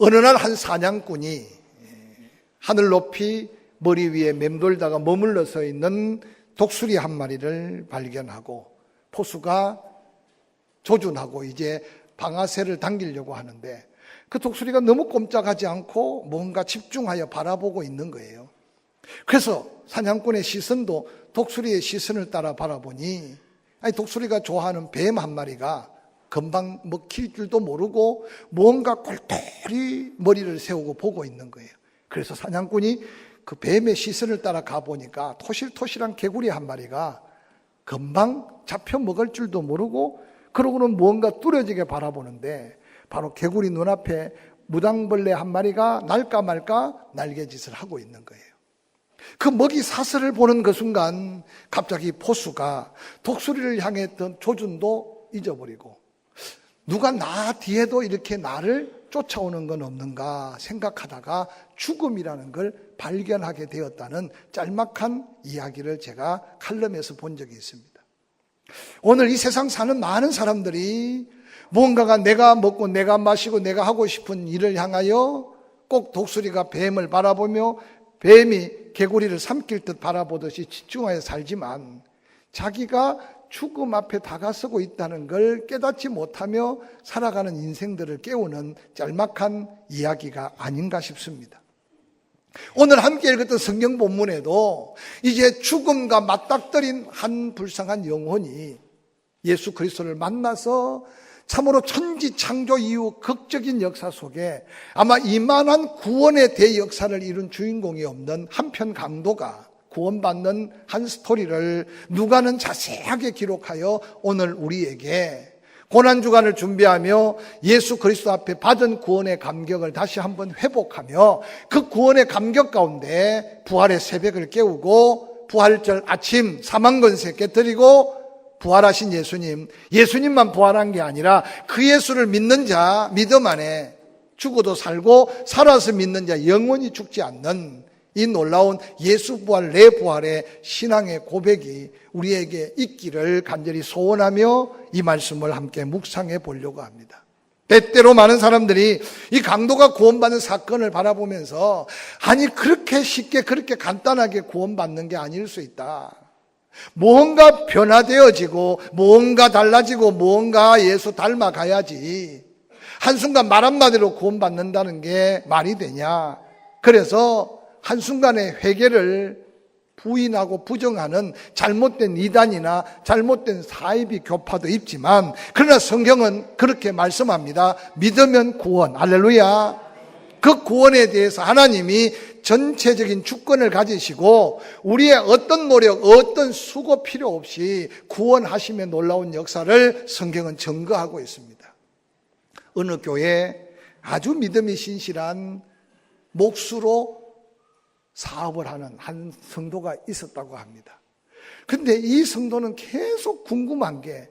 어느 날 한 사냥꾼이 하늘 높이 머리 위에 맴돌다가 머물러 서 있는 독수리 한 마리를 발견하고 포수가 조준하고 이제 방아쇠를 당기려고 하는데 그 독수리가 너무 꼼짝하지 않고 뭔가 집중하여 바라보고 있는 거예요. 그래서 사냥꾼의 시선도 독수리의 시선을 따라 바라보니 독수리가 좋아하는 뱀 한 마리가 금방 먹힐 줄도 모르고 뭔가 꼴똘히 머리를 세우고 보고 있는 거예요. 그래서 사냥꾼이 그 뱀의 시선을 따라 가보니까 토실토실한 개구리 한 마리가 금방 잡혀 먹을 줄도 모르고 그러고는 뭔가 뚜렷하게 바라보는데 바로 개구리 눈앞에 무당벌레 한 마리가 날까 말까 날개짓을 하고 있는 거예요. 그 먹이 사슬을 보는 그 순간 갑자기 포수가 독수리를 향했던 조준도 잊어버리고 누가 나 뒤에도 이렇게 나를 쫓아오는 건 없는가 생각하다가 죽음이라는 걸 발견하게 되었다는 짤막한 이야기를 제가 칼럼에서 본 적이 있습니다. 오늘 이 세상 사는 많은 사람들이 무언가가 내가 먹고 내가 마시고 내가 하고 싶은 일을 향하여 꼭 독수리가 뱀을 바라보며 뱀이 개구리를 삼킬 듯 바라보듯이 집중하여 살지만 자기가 죽음 앞에 다가서고 있다는 걸 깨닫지 못하며 살아가는 인생들을 깨우는 짤막한 이야기가 아닌가 싶습니다. 오늘 함께 읽었던 성경 본문에도 이제 죽음과 맞닥뜨린 한 불쌍한 영혼이 예수 그리스도를 만나서 참으로 천지 창조 이후 극적인 역사 속에 아마 이만한 구원의 대역사를 이룬 주인공이 없는 한편 강도가 구원받는 한 스토리를 누가는 자세하게 기록하여 오늘 우리에게 고난주간을 준비하며 예수 그리스도 앞에 받은 구원의 감격을 다시 한번 회복하며 그 구원의 감격 가운데 부활의 새벽을 깨우고 부활절 아침 사망건세 깨뜨리고 부활하신 예수님만 부활한 게 아니라 그 예수를 믿는 자 믿음 안에 죽어도 살고 살아서 믿는 자 영원히 죽지 않는 이 놀라운 예수 부활 내 부활의 신앙의 고백이 우리에게 있기를 간절히 소원하며 이 말씀을 함께 묵상해 보려고 합니다. 때때로 많은 사람들이 이 강도가 구원받는 사건을 바라보면서 아니 그렇게 쉽게 그렇게 간단하게 구원받는 게 아닐 수 있다. 무언가 변화되어지고 무언가 달라지고 무언가 예수 닮아가야지 한순간 말 한마디로 구원받는다는 게 말이 되냐. 그래서 한순간의 회개를 부인하고 부정하는 잘못된 이단이나 잘못된 사이비 교파도 있지만 그러나 성경은 그렇게 말씀합니다. 믿으면 구원. 할렐루야. 그 구원에 대해서 하나님이 전체적인 주권을 가지시고 우리의 어떤 노력, 어떤 수고 필요 없이 구원하심의 놀라운 역사를 성경은 증거하고 있습니다. 어느 교회에 아주 믿음이 신실한 목수로 사업을 하는 한 성도가 있었다고 합니다. 근데 이 성도는 계속 궁금한 게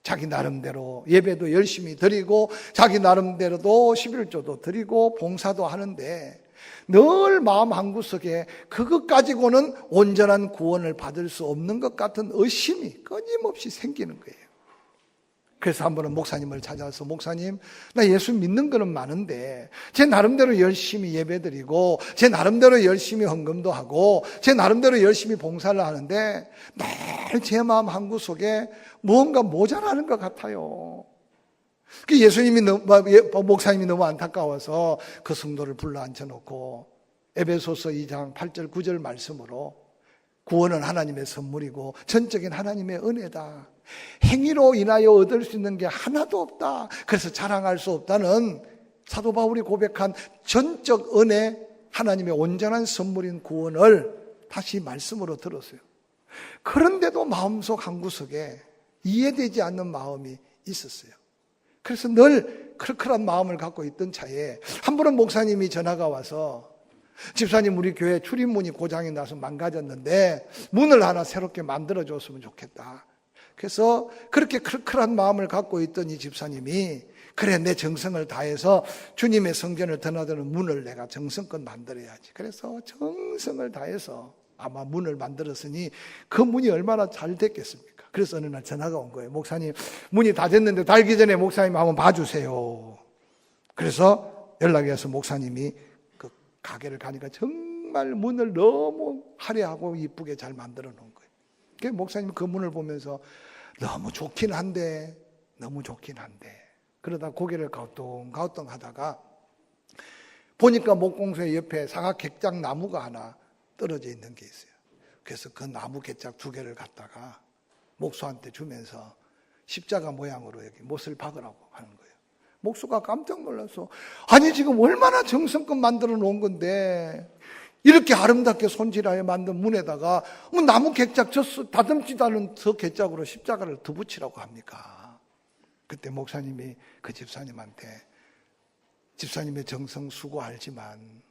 자기 나름대로 예배도 열심히 드리고 자기 나름대로도 11조도 드리고 봉사도 하는데 늘 마음 한구석에 그것 가지고는 온전한 구원을 받을 수 없는 것 같은 의심이 끊임없이 생기는 거예요. 그래서 한 번은 목사님을 찾아서 목사님 나 예수 믿는 거는 많은데 제 나름대로 열심히 예배드리고 제 나름대로 열심히 헌금도 하고 제 나름대로 열심히 봉사를 하는데 늘 제 마음 한구석에 무언가 모자라는 것 같아요. 목사님이 너무 안타까워서 그 성도를 불러 앉혀놓고 에베소서 2장 8절 9절 말씀으로 구원은 하나님의 선물이고 전적인 하나님의 은혜다. 행위로 인하여 얻을 수 있는 게 하나도 없다. 그래서 자랑할 수 없다는 사도 바울이 고백한 전적 은혜, 하나님의 온전한 선물인 구원을 다시 말씀으로 들었어요. 그런데도 마음속 한구석에 이해되지 않는 마음이 있었어요. 그래서 늘 클클한 마음을 갖고 있던 차에 한 번은 목사님이 전화가 와서 집사님 우리 교회 출입문이 고장이 나서 망가졌는데 문을 하나 새롭게 만들어줬으면 좋겠다. 그래서 그렇게 클클한 마음을 갖고 있던 이 집사님이 그래 내 정성을 다해서 주님의 성전을 드나드는 문을 내가 정성껏 만들어야지. 그래서 정성을 다해서 아마 문을 만들었으니 그 문이 얼마나 잘 됐겠습니까? 그래서 어느 날 전화가 온 거예요. 목사님 문이 다 됐는데 달기 전에 목사님 한번 봐주세요. 그래서 연락이 와서 목사님이 그 가게를 가니까 정말 문을 너무 화려하고 이쁘게 잘 만들어 놓은 거예요. 그 목사님 그 문을 보면서 너무 좋긴 한데 그러다 고개를 가우뚱가우뚱 하다가 보니까 목공소의 옆에 사각객장 나무가 하나 떨어져 있는 게 있어요. 그래서 그 나무 객장 2개를 갖다가 목수한테 주면서 십자가 모양으로 여기 못을 박으라고 하는 거예요. 목수가 깜짝 놀라서 아니 지금 얼마나 정성껏 만들어 놓은 건데 이렇게 아름답게 손질하여 만든 문에다가 뭐 나무 객작 다듬지도 않은 저 객작으로 십자가를 더 붙이라고 합니까? 그때 목사님이 그 집사님한테 집사님의 정성 수고 알지만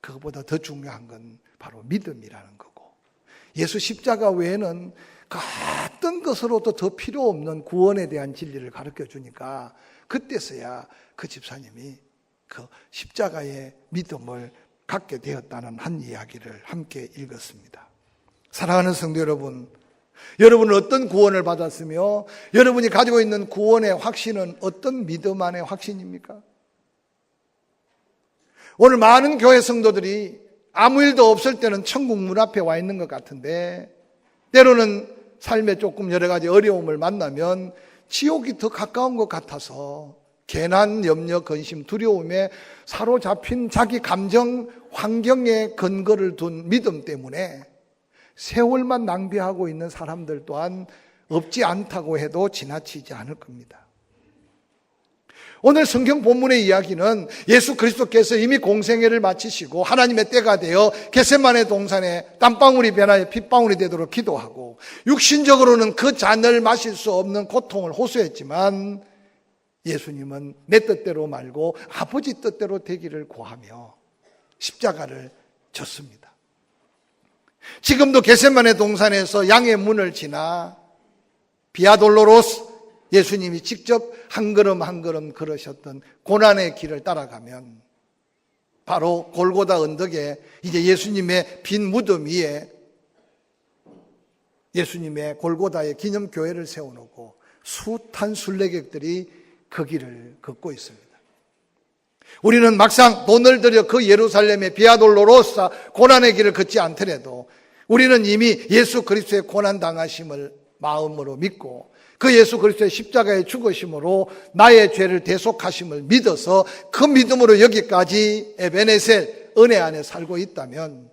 그것보다 더 중요한 건 바로 믿음이라는 거고 예수 십자가 외에는 그 어떤 것으로도 더 필요 없는 구원에 대한 진리를 가르쳐 주니까 그때서야 그 집사님이 그 십자가의 믿음을 갖게 되었다는 한 이야기를 함께 읽었습니다. 사랑하는 성도 여러분, 여러분은 어떤 구원을 받았으며 여러분이 가지고 있는 구원의 확신은 어떤 믿음 안의 확신입니까? 오늘 많은 교회 성도들이 아무 일도 없을 때는 천국 문 앞에 와 있는 것 같은데 때로는 삶에 조금 여러 가지 어려움을 만나면 지옥이 더 가까운 것 같아서 괜한 염려, 근심, 두려움에 사로잡힌 자기 감정, 환경에 근거를 둔 믿음 때문에 세월만 낭비하고 있는 사람들 또한 없지 않다고 해도 지나치지 않을 겁니다. 오늘 성경 본문의 이야기는 예수 그리스도께서 이미 공생애를 마치시고 하나님의 때가 되어 겟세마네 동산에 땀방울이 변하여 핏방울이 되도록 기도하고 육신적으로는 그 잔을 마실 수 없는 고통을 호소했지만 예수님은 내 뜻대로 말고 아버지 뜻대로 되기를 구하며 십자가를 졌습니다. 지금도 겟세마네 동산에서 양의 문을 지나 비아돌로로스 예수님이 직접 한 걸음 한 걸음 걸으셨던 고난의 길을 따라가면 바로 골고다 언덕에 이제 예수님의 빈 무덤 위에 예수님의 골고다의 기념교회를 세워놓고 숱한 순례객들이 그 길을 걷고 있습니다. 우리는 막상 돈을 들여 그 예루살렘의 비아돌로로사 고난의 길을 걷지 않더라도 우리는 이미 예수 그리스도의 고난당하심을 마음으로 믿고 그 예수 그리스도의 십자가의 죽으심으로 나의 죄를 대속하심을 믿어서 그 믿음으로 여기까지 에베네셀 은혜 안에 살고 있다면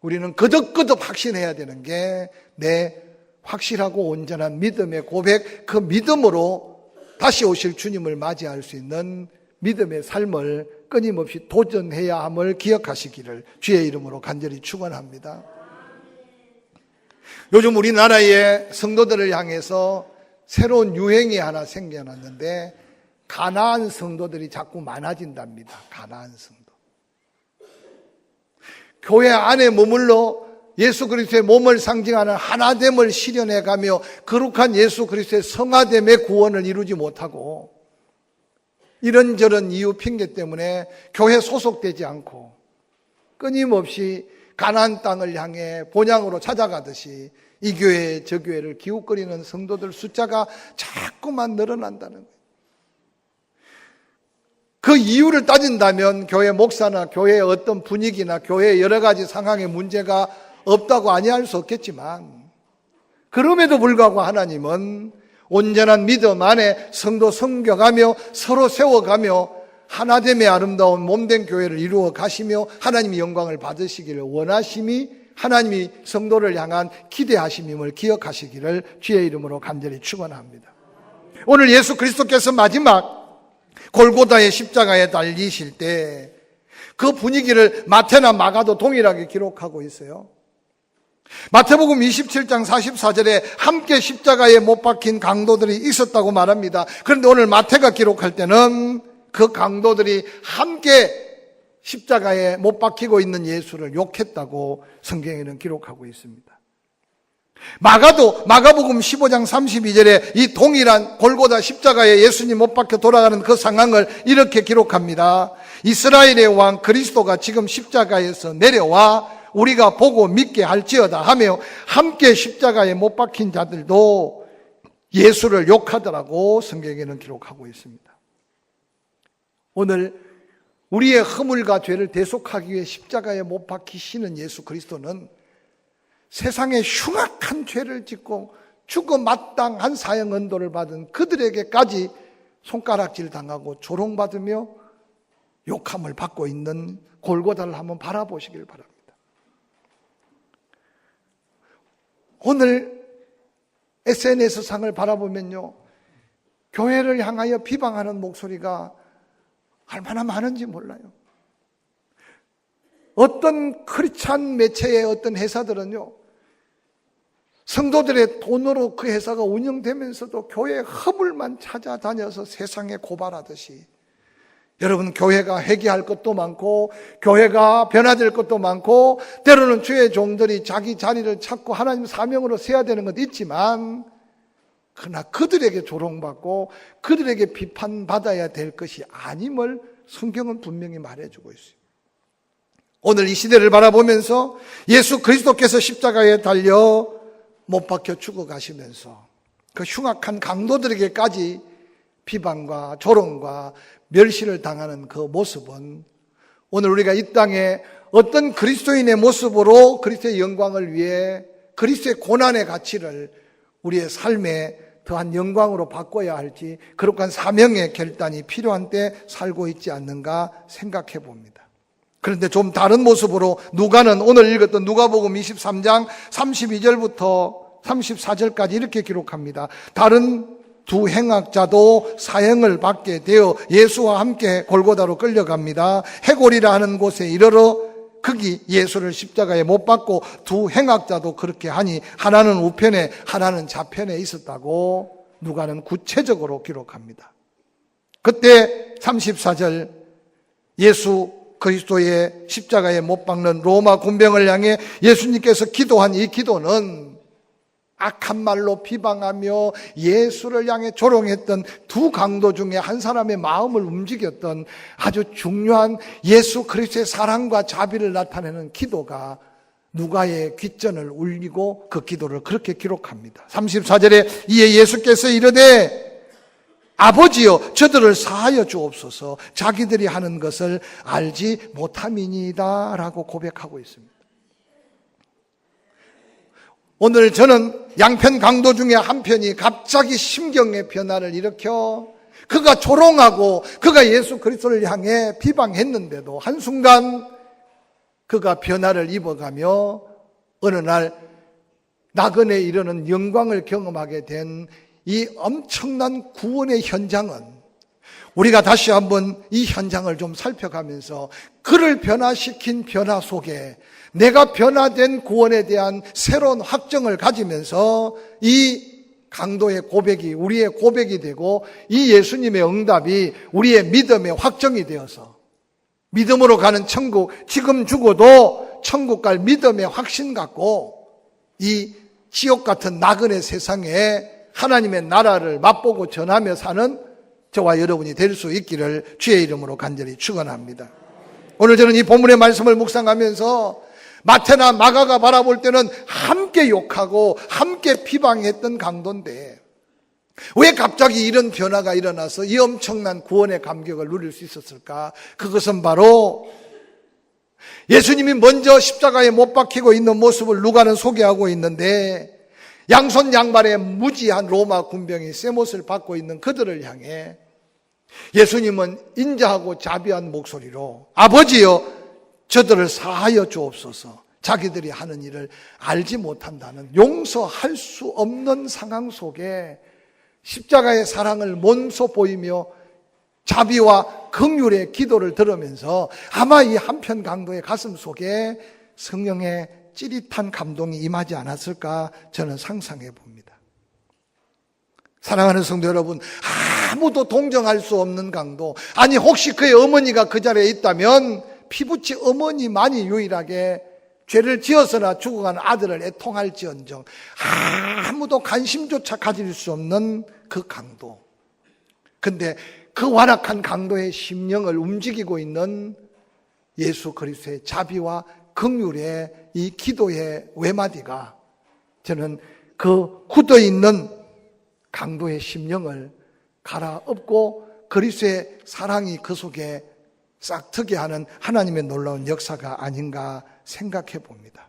우리는 거듭거듭 확신해야 되는 게 내 확실하고 온전한 믿음의 고백, 그 믿음으로 다시 오실 주님을 맞이할 수 있는 믿음의 삶을 끊임없이 도전해야 함을 기억하시기를 주의 이름으로 간절히 축원합니다. 요즘 우리나라의 성도들을 향해서 새로운 유행이 하나 생겨났는데 가나안 성도들이 자꾸 많아진답니다. 가나안 성도. 교회 안에 머물러 예수 그리스도의 몸을 상징하는 하나됨을 실현해가며 거룩한 예수 그리스도의 성화됨의 구원을 이루지 못하고 이런저런 이유 핑계 때문에 교회 소속되지 않고 끊임없이 가나안 땅을 향해 본향으로 찾아가듯이 이 교회 저 교회를 기웃거리는 성도들 숫자가 자꾸만 늘어난다는 거예요. 그 이유를 따진다면 교회 목사나 교회의 어떤 분위기나 교회의 여러 가지 상황의 문제가 없다고 아니할 수 없겠지만 그럼에도 불구하고 하나님은 온전한 믿음 안에 성도 섬겨가며 서로 세워가며 하나됨의 아름다운 몸된 교회를 이루어 가시며 하나님의 영광을 받으시기를 원하심이 하나님이 성도를 향한 기대하심임을 기억하시기를 주의 이름으로 간절히 축원합니다. 오늘 예수 그리스도께서 마지막 골고다의 십자가에 달리실 때 그 분위기를 마태나 마가도 동일하게 기록하고 있어요. 마태복음 27장 44절에 함께 십자가에 못 박힌 강도들이 있었다고 말합니다. 그런데 오늘 마태가 기록할 때는 그 강도들이 함께 십자가에 못 박히고 있는 예수를 욕했다고 성경에는 기록하고 있습니다. 마가도 마가복음 15장 32절에 이 동일한 골고다 십자가에 예수님 못 박혀 돌아가는 그 상황을 이렇게 기록합니다. 이스라엘의 왕 그리스도가 지금 십자가에서 내려와 우리가 보고 믿게 할지어다 하며 함께 십자가에 못 박힌 자들도 예수를 욕하더라고 성경에는 기록하고 있습니다. 오늘 우리의 허물과 죄를 대속하기 위해 십자가에 못 박히시는 예수 그리스도는 세상에 흉악한 죄를 짓고 죽어 마땅한 사형 언도를 받은 그들에게까지 손가락질 당하고 조롱받으며 욕함을 받고 있는 골고다를 한번 바라보시길 바랍니다. 오늘 SNS 상을 바라보면요, 교회를 향하여 비방하는 목소리가 얼마나 많은지 몰라요. 어떤 크리스찬 매체의 어떤 회사들은요, 성도들의 돈으로 그 회사가 운영되면서도 교회의 허물만 찾아다녀서 세상에 고발하듯이, 여러분, 교회가 회개할 것도 많고 교회가 변화될 것도 많고 때로는 주의 종들이 자기 자리를 찾고 하나님 사명으로 서야 되는 것도 있지만, 그러나 그들에게 조롱받고 그들에게 비판받아야 될 것이 아님을 성경은 분명히 말해주고 있어요. 오늘 이 시대를 바라보면서 예수 그리스도께서 십자가에 달려 못 박혀 죽어가시면서 그 흉악한 강도들에게까지 비방과 조롱과 멸시를 당하는 그 모습은 오늘 우리가 이 땅에 어떤 그리스도인의 모습으로 그리스도의 영광을 위해 그리스도의 고난의 가치를 우리의 삶에 더한 영광으로 바꿔야 할지, 그러한 사명의 결단이 필요한 때 살고 있지 않는가 생각해 봅니다. 그런데 좀 다른 모습으로 누가는 오늘 읽었던 누가복음 23장 32절부터 34절까지 이렇게 기록합니다. 다른 두 행악자도 사형을 받게 되어 예수와 함께 골고다로 끌려갑니다. 해골이라 하는 곳에 이르러 거기 예수를 십자가에 못 박고 두 행악자도 그렇게 하니 하나는 우편에 하나는 좌편에 있었다고 누가는 구체적으로 기록합니다. 그때 34절, 예수 그리스도의 십자가에 못 박는 로마 군병을 향해 예수님께서 기도한 이 기도는 악한 말로 비방하며 예수를 향해 조롱했던 두 강도 중에 한 사람의 마음을 움직였던 아주 중요한 예수 그리스도의 사랑과 자비를 나타내는 기도가 누가의 귓전을 울리고 그 기도를 그렇게 기록합니다. 34절에 이에 예수께서 이르되 아버지여 저들을 사하여 주옵소서 자기들이 하는 것을 알지 못함이니이다 라고 고백하고 있습니다. 오늘 저는 양편 강도 중에 한 편이 갑자기 심경의 변화를 일으켜 그가 조롱하고 그가 예수 그리스도를 향해 비방했는데도 한순간 그가 변화를 입어가며 어느 날 나그네에 이르는 영광을 경험하게 된 이 엄청난 구원의 현장은 우리가 다시 한번 이 현장을 좀 살펴가면서 그를 변화시킨 변화 속에 내가 변화된 구원에 대한 새로운 확정을 가지면서 이 강도의 고백이 우리의 고백이 되고 이 예수님의 응답이 우리의 믿음의 확정이 되어서 믿음으로 가는 천국, 지금 죽어도 천국 갈 믿음의 확신 갖고 이 지옥 같은 나그네 세상에 하나님의 나라를 맛보고 전하며 사는 저와 여러분이 될 수 있기를 주의 이름으로 간절히 축원합니다. 오늘 저는 이 본문의 말씀을 묵상하면서 마태나 마가가 바라볼 때는 함께 욕하고 함께 비방했던 강도인데 왜 갑자기 이런 변화가 일어나서 이 엄청난 구원의 감격을 누릴 수 있었을까? 그것은 바로 예수님이 먼저 십자가에 못 박히고 있는 모습을 누가는 소개하고 있는데 양손 양발에 무지한 로마 군병이 쇠못을 받고 있는 그들을 향해 예수님은 인자하고 자비한 목소리로 아버지여 저들을 사하여 주옵소서 자기들이 하는 일을 알지 못한다는 용서할 수 없는 상황 속에 십자가의 사랑을 몸소 보이며 자비와 긍휼의 기도를 들으면서 아마 이 한편 강도의 가슴 속에 성령의 찌릿한 감동이 임하지 않았을까 저는 상상해 봅니다. 사랑하는 성도 여러분, 아무도 동정할 수 없는 강도, 아니 혹시 그의 어머니가 그 자리에 있다면 피부치 어머니만이 유일하게 죄를 지어서나 죽어간 아들을 애통할지언정 아무도 관심조차 가질 수 없는 그 강도. 근데 그 완악한 강도의 심령을 움직이고 있는 예수 그리스도의 자비와 긍휼의 이 기도의 외마디가 저는 그 굳어있는 강도의 심령을 갈아엎고 그리스도의 사랑이 그 속에 싹트게 하는 하나님의 놀라운 역사가 아닌가 생각해 봅니다.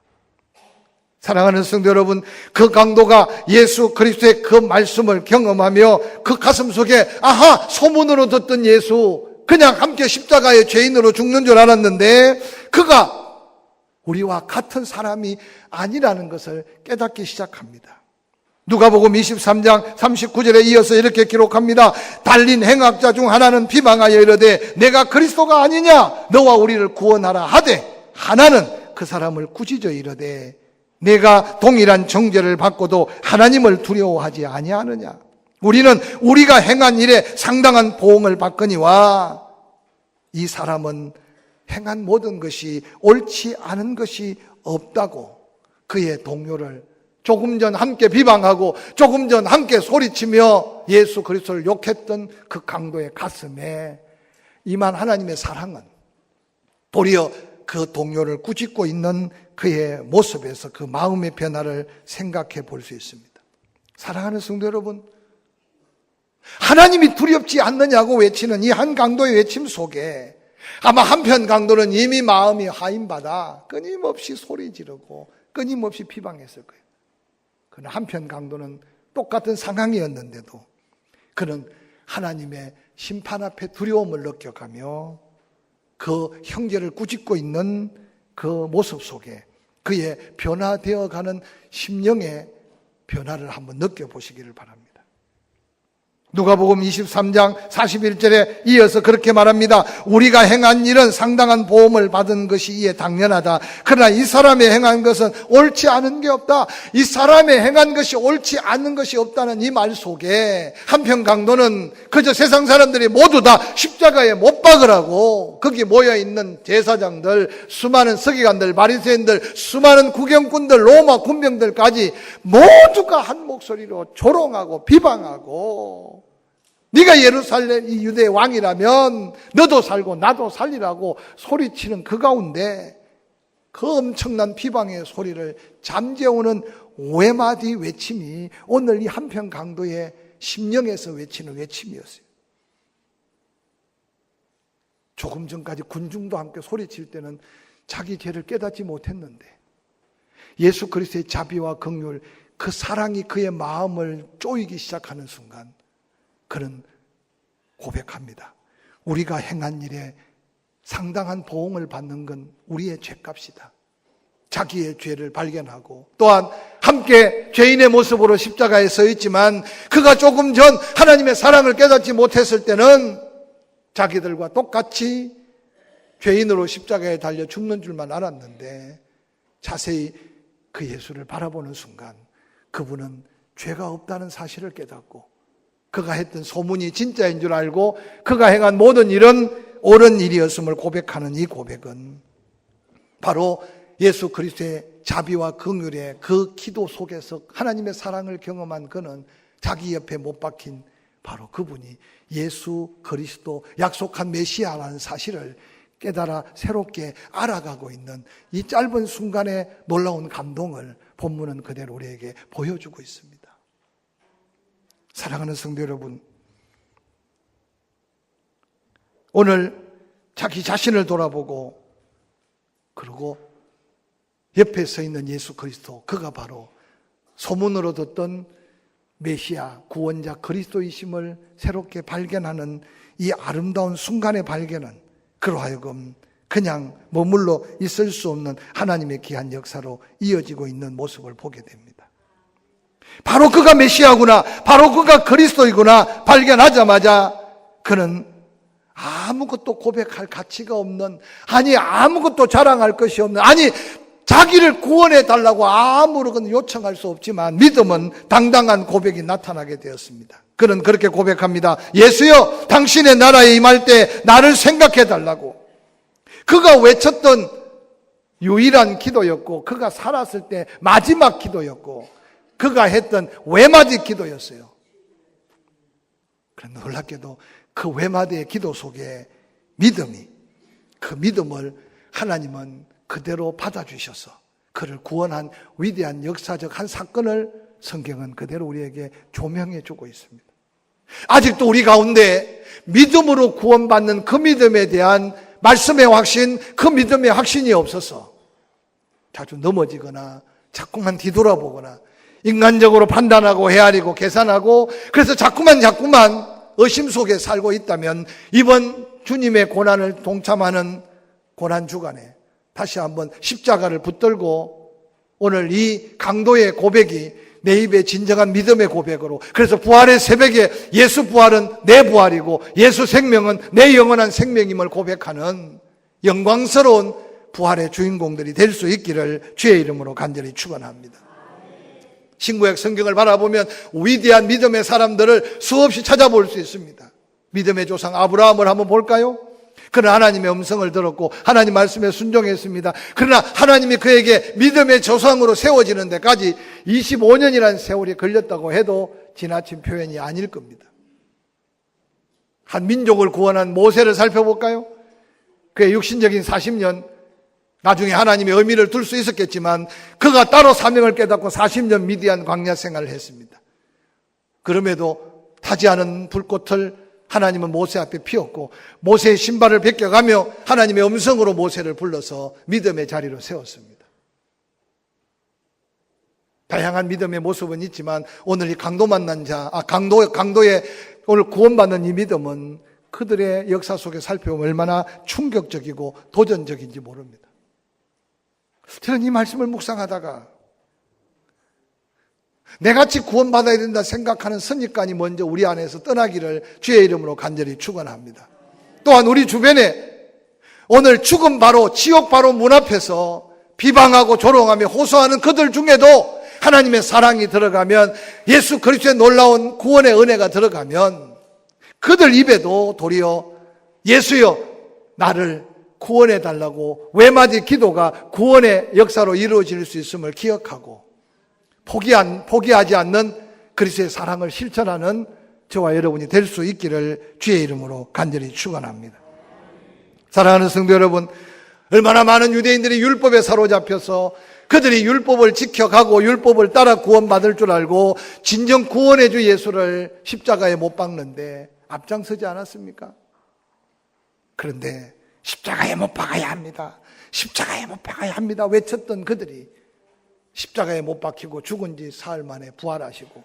사랑하는 성도 여러분, 그 강도가 예수 그리스도의 그 말씀을 경험하며 그 가슴 속에 아하, 소문으로 듣던 예수, 그냥 함께 십자가의 죄인으로 죽는 줄 알았는데 그가 우리와 같은 사람이 아니라는 것을 깨닫기 시작합니다. 누가복음 23장 39절에 이어서 이렇게 기록합니다. 달린 행악자 중 하나는 비방하여 이르되 내가 그리스도가 아니냐, 너와 우리를 구원하라 하되, 하나는 그 사람을 꾸짖어 이르되 내가 동일한 정죄를 받고도 하나님을 두려워하지 아니하느냐. 우리는 우리가 행한 일에 상당한 보응을 받거니와 이 사람은 행한 모든 것이 옳지 않은 것이 없다고 그의 동료를 조금 전 함께 비방하고 조금 전 함께 소리치며 예수 그리스도를 욕했던 그 강도의 가슴에 임한 하나님의 사랑은 도리어 그 동료를 꾸짖고 있는 그의 모습에서 그 마음의 변화를 생각해 볼 수 있습니다. 사랑하는 성도 여러분, 하나님이 두렵지 않느냐고 외치는 이 한 강도의 외침 속에 아마 한편 강도는 이미 마음이 하인받아 끊임없이 소리 지르고 끊임없이 비방했을 거예요. 그러나 한편 강도는 똑같은 상황이었는데도 그는 하나님의 심판 앞에 두려움을 느껴가며 그 형제를 꾸짖고 있는 그 모습 속에 그의 변화되어가는 심령의 변화를 한번 느껴보시기를 바랍니다. 누가복음 23장 41절에 이어서 그렇게 말합니다. 우리가 행한 일은 상당한 보험을 받은 것이 이에 당연하다. 그러나 이 사람의 행한 것은 옳지 않은 게 없다. 이 사람의 행한 것이 옳지 않은 것이 없다는 이 말 속에 한편 강도는 그저 세상 사람들이 모두 다 십자가에 못 박으라고 거기 모여있는 제사장들, 수많은 서기관들, 바리새인들, 수많은 구경꾼들, 로마 군병들까지 모두가 한 목소리로 조롱하고 비방하고 네가 예루살렘 이 유대의 왕이라면 너도 살고 나도 살리라고 소리치는 그 가운데 그 엄청난 비방의 소리를 잠재우는 외마디 외침이 오늘 이 한편 강도의 심령에서 외치는 외침이었어요. 조금 전까지 군중도 함께 소리칠 때는 자기 죄를 깨닫지 못했는데 예수 그리스도의 자비와 긍휼, 그 사랑이 그의 마음을 쪼이기 시작하는 순간 그는 고백합니다. 우리가 행한 일에 상당한 보응을 받는 건 우리의 죄값이다. 자기의 죄를 발견하고 또한 함께 죄인의 모습으로 십자가에 서 있지만 그가 조금 전 하나님의 사랑을 깨닫지 못했을 때는 자기들과 똑같이 죄인으로 십자가에 달려 죽는 줄만 알았는데 자세히 그 예수를 바라보는 순간 그분은 죄가 없다는 사실을 깨닫고 그가 했던 소문이 진짜인 줄 알고 그가 행한 모든 일은 옳은 일이었음을 고백하는 이 고백은 바로 예수 그리스도의 자비와 긍휼의 그 기도 속에서 하나님의 사랑을 경험한 그는 자기 옆에 못 박힌 바로 그분이 예수 그리스도 약속한 메시아라는 사실을 깨달아 새롭게 알아가고 있는 이 짧은 순간의 놀라운 감동을 본문은 그대로 우리에게 보여주고 있습니다. 사랑하는 성도 여러분, 오늘 자기 자신을 돌아보고 그리고 옆에 서 있는 예수 그리스도, 그가 바로 소문으로 듣던 메시아, 구원자 그리스도이심을 새롭게 발견하는 이 아름다운 순간의 발견은 그로 하여금 그냥 머물러 있을 수 없는 하나님의 귀한 역사로 이어지고 있는 모습을 보게 됩니다. 바로 그가 메시아구나, 바로 그가 그리스도이구나 발견하자마자 그는 아무것도 고백할 가치가 없는, 아니 아무것도 자랑할 것이 없는, 아니 자기를 구원해 달라고 아무런 요청할 수 없지만 믿음은 당당한 고백이 나타나게 되었습니다. 그는 그렇게 고백합니다. 예수여, 당신의 나라에 임할 때 나를 생각해 달라고. 그가 외쳤던 유일한 기도였고 그가 살았을 때 마지막 기도였고 그가 했던 외마디 기도였어요. 그런데 놀랍게도 그 외마디의 기도 속에 믿음이, 그 믿음을 하나님은 그대로 받아주셔서 그를 구원한 위대한 역사적 한 사건을 성경은 그대로 우리에게 조명해 주고 있습니다. 아직도 우리 가운데 믿음으로 구원받는 그 믿음에 대한 말씀의 확신, 그 믿음의 확신이 없어서 자주 넘어지거나 자꾸만 뒤돌아보거나 인간적으로 판단하고 헤아리고 계산하고 그래서 자꾸만 의심 속에 살고 있다면 이번 주님의 고난을 동참하는 고난 주간에 다시 한번 십자가를 붙들고 오늘 이 강도의 고백이 내 입에 진정한 믿음의 고백으로, 그래서 부활의 새벽에 예수 부활은 내 부활이고 예수 생명은 내 영원한 생명임을 고백하는 영광스러운 부활의 주인공들이 될 수 있기를 주의 이름으로 간절히 축원합니다. 신구약 성경을 바라보면 위대한 믿음의 사람들을 수없이 찾아볼 수 있습니다. 믿음의 조상 아브라함을 한번 볼까요? 그는 하나님의 음성을 들었고 하나님 말씀에 순종했습니다. 그러나 하나님이 그에게 믿음의 조상으로 세워지는 데까지 25년이라는 세월이 걸렸다고 해도 지나친 표현이 아닐 겁니다. 한 민족을 구원한 모세를 살펴볼까요? 그의 육신적인 40년, 나중에 하나님의 의미를 둘 수 있었겠지만 그가 따로 사명을 깨닫고 40년 미디안 광야 생활을 했습니다. 그럼에도 타지 않은 불꽃을 하나님은 모세 앞에 피웠고 모세의 신발을 벗겨가며 하나님의 음성으로 모세를 불러서 믿음의 자리로 세웠습니다. 다양한 믿음의 모습은 있지만 오늘 이 강도 만난 강도의 오늘 구원받는 이 믿음은 그들의 역사 속에 살펴보면 얼마나 충격적이고 도전적인지 모릅니다. 저는 이 말씀을 묵상하다가 내같이 구원받아야 된다 생각하는 선입관이 먼저 우리 안에서 떠나기를 주의 이름으로 간절히 축원합니다. 또한 우리 주변에 오늘 죽음 바로 지옥 바로 문 앞에서 비방하고 조롱하며 호소하는 그들 중에도 하나님의 사랑이 들어가면, 예수 그리스도의 놀라운 구원의 은혜가 들어가면 그들 입에도 도리어 예수여 나를 구원해 달라고 외마디 기도가 구원의 역사로 이루어질 수 있음을 기억하고 포기하지 않는 그리스도의 사랑을 실천하는 저와 여러분이 될 수 있기를 주의 이름으로 간절히 축원합니다. 사랑하는 성도 여러분, 얼마나 많은 유대인들이 율법에 사로잡혀서 그들이 율법을 지켜가고 율법을 따라 구원받을 줄 알고 진정 구원의 주 예수를 십자가에 못 박는데 앞장서지 않았습니까? 그런데 십자가에 못 박아야 합니다. 십자가에 못 박아야 합니다. 외쳤던 그들이 십자가에 못 박히고 죽은 지 사흘 만에 부활하시고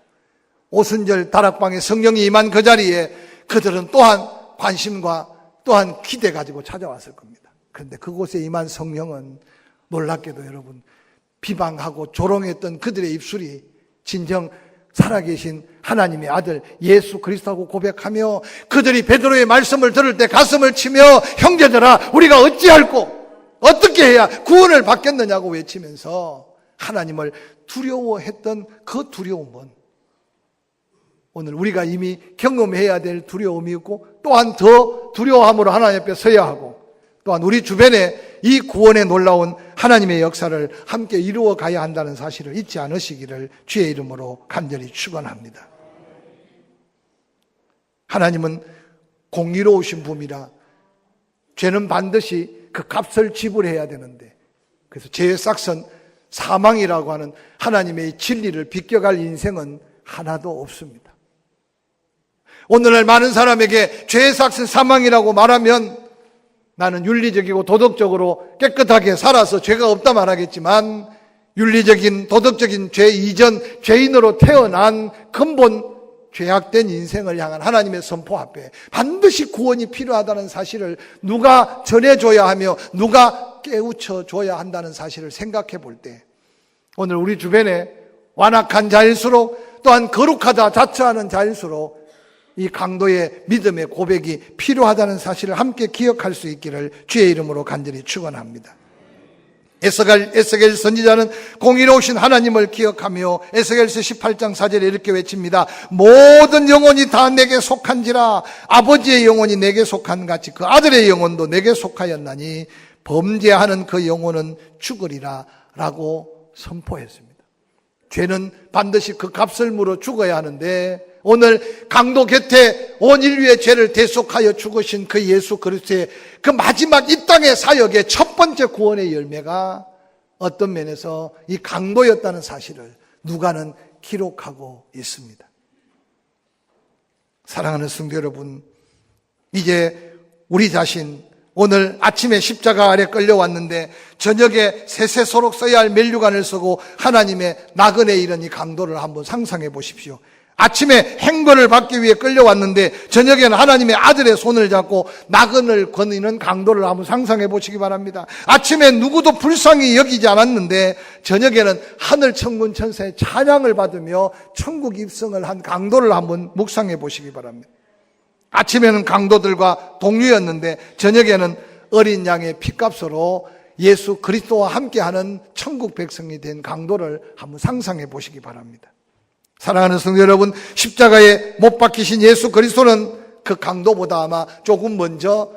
오순절 다락방에 성령이 임한 그 자리에 그들은 또한 관심과 또한 기대 가지고 찾아왔을 겁니다. 그런데 그곳에 임한 성령은 놀랍게도 여러분 비방하고 조롱했던 그들의 입술이 진정 살아계신 하나님의 아들 예수 그리스도라고 고백하며 그들이 베드로의 말씀을 들을 때 가슴을 치며 형제들아 우리가 어찌할꼬 어떻게 해야 구원을 받겠느냐고 외치면서 하나님을 두려워했던 그 두려움은 오늘 우리가 이미 경험해야 될 두려움이었고 또한 더 두려워함으로 하나님 앞에 서야 하고 또한 우리 주변에 이 구원의 놀라운 하나님의 역사를 함께 이루어 가야 한다는 사실을 잊지 않으시기를 주의 이름으로 간절히 축원합니다. 하나님은 공의로우신 분이라 죄는 반드시 그 값을 지불해야 되는데 그래서 죄의 삭선 사망이라고 하는 하나님의 진리를 비껴갈 인생은 하나도 없습니다. 오늘날 많은 사람에게 죄의 삭선 사망이라고 말하면 나는 윤리적이고 도덕적으로 깨끗하게 살아서 죄가 없다 말하겠지만 윤리적인 도덕적인 죄 이전 죄인으로 태어난 근본 죄악된 인생을 향한 하나님의 선포 앞에 반드시 구원이 필요하다는 사실을 누가 전해줘야 하며 누가 깨우쳐줘야 한다는 사실을 생각해 볼 때 오늘 우리 주변에 완악한 자일수록 또한 거룩하다 자처하는 자일수록 이 강도의 믿음의 고백이 필요하다는 사실을 함께 기억할 수 있기를 주의 이름으로 간절히 축원합니다. 에스겔 선지자는 공의로우신 하나님을 기억하며 에스겔서 18장 4절에 이렇게 외칩니다. 모든 영혼이 다 내게 속한지라 아버지의 영혼이 내게 속한 같이 그 아들의 영혼도 내게 속하였나니 범죄하는 그 영혼은 죽으리라 라고 선포했습니다. 죄는 반드시 그 값을 물어 죽어야 하는데 오늘 강도 곁에 온 인류의 죄를 대속하여 죽으신 그 예수 그리스도의 그 마지막 이 땅의 사역의 첫 번째 구원의 열매가 어떤 면에서 이 강도였다는 사실을 누가는 기록하고 있습니다. 사랑하는 성도 여러분, 이제 우리 자신, 오늘 아침에 십자가 아래 끌려왔는데 저녁에 세세소록 써야 할 면류관을 쓰고 하나님의 나그네에 이른 이 강도를 한번 상상해 보십시오. 아침에 행거를 받기 위해 끌려왔는데 저녁에는 하나님의 아들의 손을 잡고 나그네를 거니는 강도를 한번 상상해 보시기 바랍니다. 아침에 누구도 불쌍히 여기지 않았는데 저녁에는 하늘 천군 천사의 찬양을 받으며 천국 입성을 한 강도를 한번 묵상해 보시기 바랍니다. 아침에는 강도들과 동료였는데 저녁에는 어린 양의 피값으로 예수 그리스도와 함께하는 천국 백성이 된 강도를 한번 상상해 보시기 바랍니다. 사랑하는 성도 여러분, 십자가에 못 박히신 예수 그리스도는 그 강도보다 아마 조금 먼저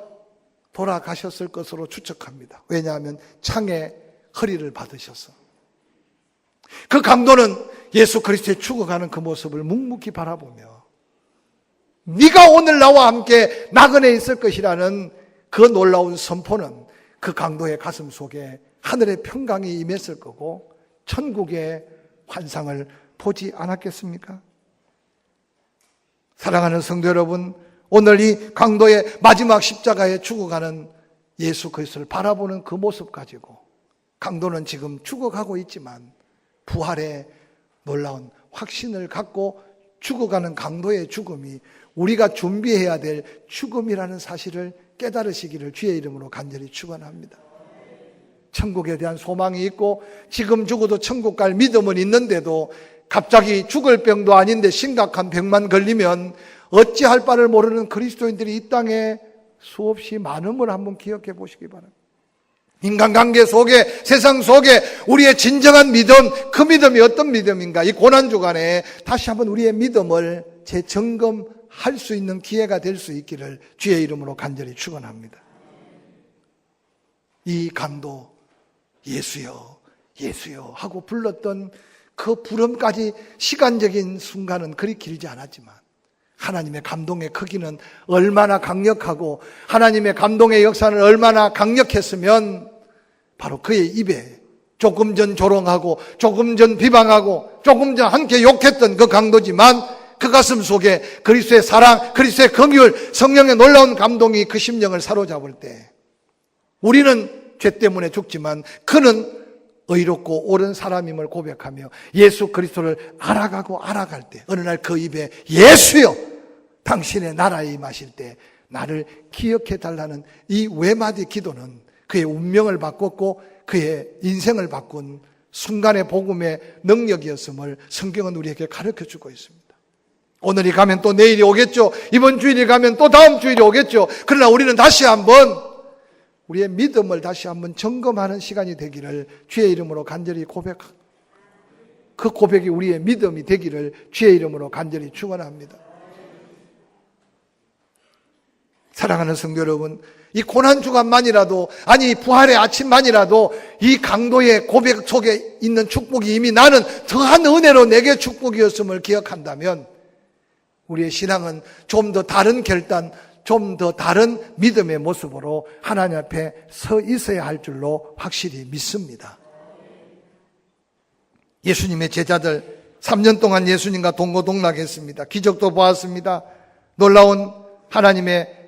돌아가셨을 것으로 추측합니다. 왜냐하면 창에 허리를 받으셔서. 그 강도는 예수 그리스도의 죽어가는 그 모습을 묵묵히 바라보며 네가 오늘 나와 함께 나그네에 있을 것이라는 그 놀라운 선포는 그 강도의 가슴 속에 하늘의 평강이 임했을 거고 천국의 환상을 보지 않았겠습니까? 사랑하는 성도 여러분, 오늘 이 강도의 마지막 십자가에 죽어가는 예수 그리스도를 바라보는 그 모습 가지고 강도는 지금 죽어가고 있지만 부활의 놀라운 확신을 갖고 죽어가는 강도의 죽음이 우리가 준비해야 될 죽음이라는 사실을 깨달으시기를 주의 이름으로 간절히 축원합니다. 천국에 대한 소망이 있고 지금 죽어도 천국 갈 믿음은 있는데도 갑자기 죽을 병도 아닌데 심각한 병만 걸리면 어찌할 바를 모르는 그리스도인들이 이 땅에 수없이 많음을 한번 기억해 보시기 바랍니다. 인간관계 속에, 세상 속에 우리의 진정한 믿음, 그 믿음이 어떤 믿음인가? 이 고난주간에 다시 한번 우리의 믿음을 재점검할 수 있는 기회가 될 수 있기를 주의 이름으로 간절히 축원합니다. 이 강도 예수여 예수여 하고 불렀던 그 부름까지 시간적인 순간은 그리 길지 않았지만 하나님의 감동의 크기는 얼마나 강력하고 하나님의 감동의 역사는 얼마나 강력했으면 바로 그의 입에 조금 전 조롱하고 조금 전 비방하고 조금 전 함께 욕했던 그 강도지만 그 가슴 속에 그리스도의 사랑, 그리스도의 긍휼, 성령의 놀라운 감동이 그 심령을 사로잡을 때 우리는 죄 때문에 죽지만 그는 의롭고 옳은 사람임을 고백하며 예수 그리스도를 알아가고 알아갈 때 어느 날 그 입에 예수여 당신의 나라에 임하실 때 나를 기억해 달라는 이 외마디 기도는 그의 운명을 바꿨고 그의 인생을 바꾼 순간의 복음의 능력이었음을 성경은 우리에게 가르쳐주고 있습니다. 오늘이 가면 또 내일이 오겠죠. 이번 주일이 가면 또 다음 주일이 오겠죠. 그러나 우리는 다시 한번 우리의 믿음을 다시 한번 점검하는 시간이 되기를 주의 이름으로 간절히 고백합니다. 그 고백이 우리의 믿음이 되기를 주의 이름으로 간절히 축원합니다. 사랑하는 성도 여러분, 이 고난주간만이라도 아니 부활의 아침만이라도 이 강도의 고백 속에 있는 축복이 이미 나는 더한 은혜로 내게 축복이었음을 기억한다면 우리의 신앙은 좀 더 다른 결단, 좀 더 다른 믿음의 모습으로 하나님 앞에 서 있어야 할 줄로 확실히 믿습니다. 예수님의 제자들 3년 동안 예수님과 동고동락했습니다. 기적도 보았습니다. 놀라운 하나님의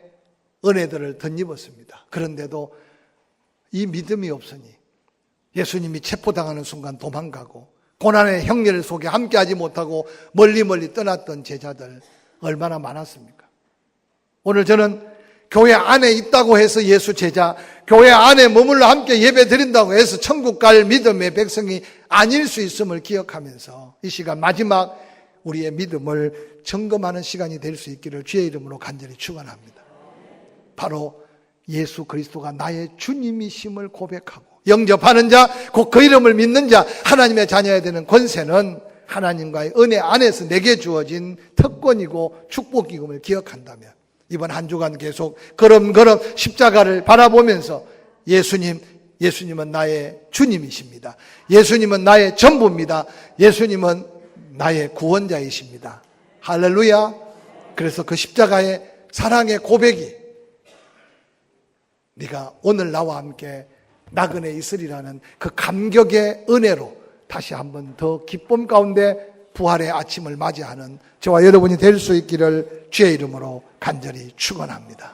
은혜들을 덧입었습니다. 그런데도 이 믿음이 없으니 예수님이 체포당하는 순간 도망가고 고난의 형렬 속에 함께하지 못하고 멀리 떠났던 제자들 얼마나 많았습니까? 오늘 저는 교회 안에 있다고 해서 예수 제자, 교회 안에 머물러 함께 예배 드린다고 해서 천국 갈 믿음의 백성이 아닐 수 있음을 기억하면서 이 시간 마지막 우리의 믿음을 점검하는 시간이 될 수 있기를 주의 이름으로 간절히 축원합니다. 바로 예수 그리스도가 나의 주님이심을 고백하고 영접하는 자, 곧 그 이름을 믿는 자, 하나님의 자녀야 되는 권세는 하나님과의 은혜 안에서 내게 주어진 특권이고 축복임을 기억한다면 이번 한 주간 계속 걸음걸음 십자가를 바라보면서 예수님은 나의 주님이십니다. 예수님은 나의 전부입니다. 예수님은 나의 구원자이십니다. 할렐루야. 그래서 그 십자가의 사랑의 고백이 네가 오늘 나와 함께 나그네에 있으리라는 그 감격의 은혜로 다시 한번 더 기쁨 가운데 부활의 아침을 맞이하는 저와 여러분이 될 수 있기를 주의 이름으로 간절히 축원합니다.